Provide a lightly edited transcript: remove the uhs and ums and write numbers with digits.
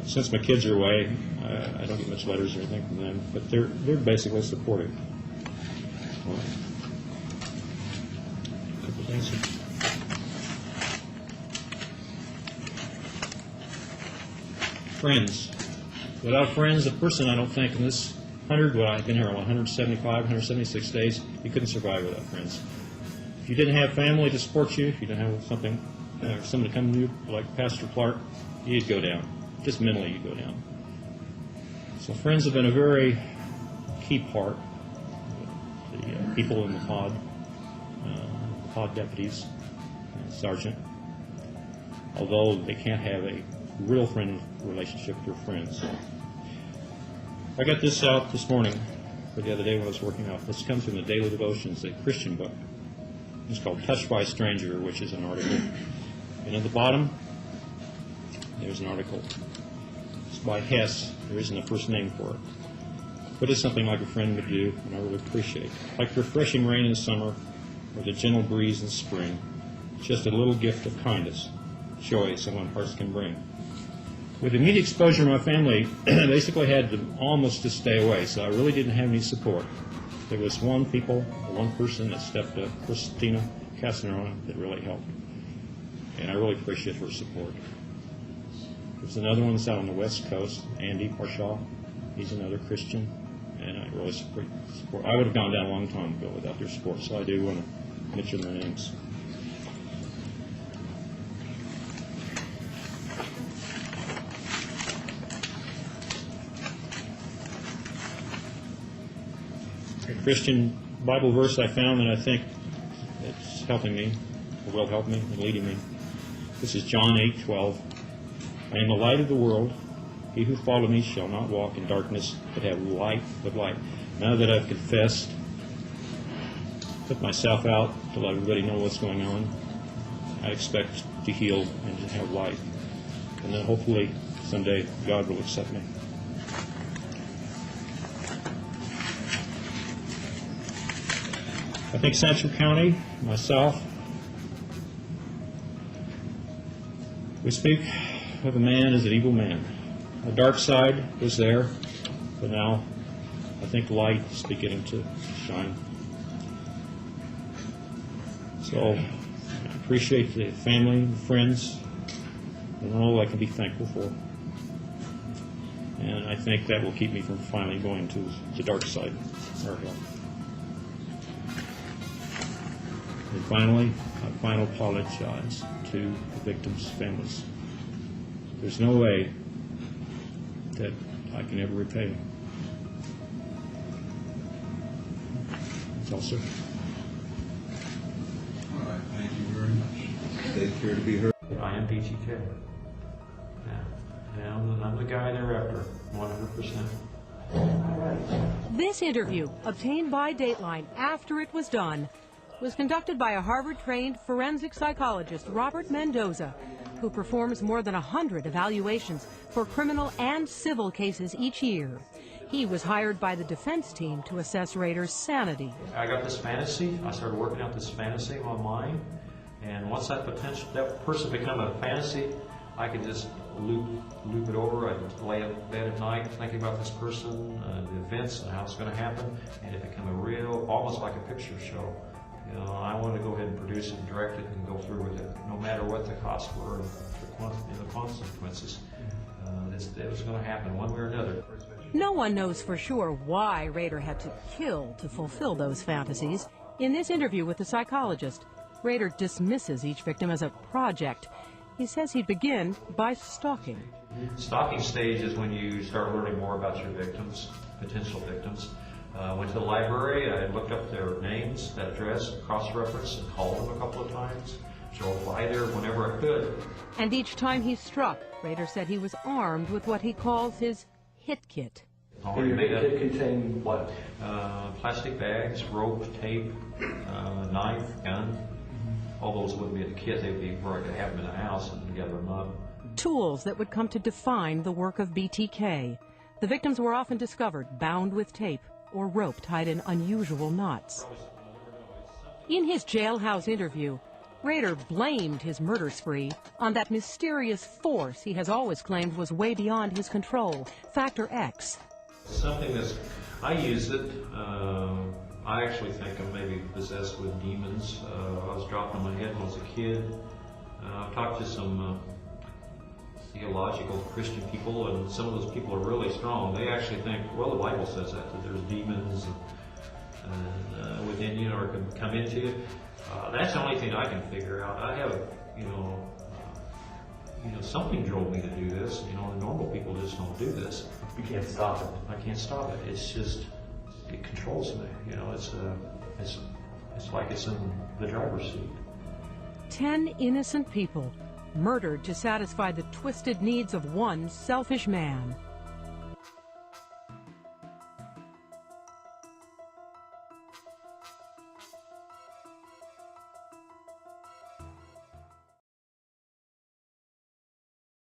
Since my kids are away, I don't get much letters or anything from them, but they're basically supportive. Well, a couple things. Friends. Without friends, a person, I don't think, in this 100, well, I've been here 175, 176 days, you couldn't survive without friends. If you didn't have family to support you, if you didn't have something, somebody to come to you, like Pastor Clark, you'd go down. Just mentally, you'd go down. So friends have been a very key part. The people in the pod deputies, sergeant, although they can't have a real friend relationship with their friends. I got this out this morning, or the other day when I was working out. This comes from the Daily Devotions, a Christian book. It's called Touched by a Stranger, which is an article. And at the bottom, there's an article. It's by Hess. There isn't a first name for it. But it's something like a friend would do, and I really appreciate. Like refreshing rain in summer, or the gentle breeze in spring. It's just a little gift of kindness, joy someone's hearts can bring. With immediate exposure, my family basically had to almost to stay away, so I really didn't have any support. There was one person that stepped up, Christina Casanova, that really helped. And I really appreciate her support. There's another one that's out on the West Coast, Andy Parshaw. He's another Christian, and I really support. I would have gone down a long time ago without their support, so I do want to mention their names. A Christian Bible verse I found that I think it's helping me, or will help me, and leading me. This is John 8:12. I am the light of the world. He who follows me shall not walk in darkness, but have life of light. Now that I've confessed, put myself out to let everybody know what's going on, I expect to heal and to have life. And then hopefully someday God will accept me. I think Central County, myself, we speak of a man as an evil man. A dark side was there, but now I think light is beginning to shine. So I appreciate the family and friends and all I can be thankful for. And I think that will keep me from finally going to the dark side or hell. And finally, I finally apologize to the victims' families. There's no way that I can ever repay them. That's all, sir. All right, thank you very much. Take care to be heard. I am BTK. Yeah, I'm the guy they're after, 100%. This interview, obtained by Dateline after it was done, was conducted by a Harvard-trained forensic psychologist, Robert Mendoza, who performs more than 100 evaluations for criminal and civil cases each year. He was hired by the defense team to assess Rader's sanity. I got this fantasy. I started working out this fantasy in my mind, and once that person become a fantasy, I could just loop it over. I'd lay in bed at night thinking about this person, the events, and how it's going to happen, and it became a real, almost like a picture show. You know, I wanted to go ahead and produce it, direct it, and go through with it, no matter what the costs were and the consequences. It was going to happen one way or another. No one knows for sure why Rader had to kill to fulfill those fantasies. In this interview with the psychologist, Rader dismisses each victim as a project. He says he'd begin by stalking. Stalking stage is when you start learning more about your victims, potential victims. Went to the library, I looked up their names, that address, cross-referenced, and called them a couple of times. Drove by there whenever I could. And each time he struck, Rader said he was armed with what he calls his hit kit. And your hit kit contained what? Plastic bags, rope, tape, knife, gun. All those wouldn't be in the kit, they'd be where I could have them in the house and gather them up. Tools that would come to define the work of BTK. The victims were often discovered bound with tape or rope tied in unusual knots. In his jailhouse interview, Rader blamed his murder spree on that mysterious force he has always claimed was way beyond his control, Factor X. Something that's, I use it, I actually think I'm maybe possessed with demons. I was dropped on my head when I was a kid. I've talked to some theological Christian people, and some of those people are really strong. They actually think, well, the Bible says that there's demons within you or can come into you. That's the only thing I can figure out. I have, something drove me to do this. The normal people just don't do this. You can't stop it. I can't stop it. It's just, it controls me. It's like it's in the driver's seat. 10 innocent people murdered to satisfy the twisted needs of one selfish man.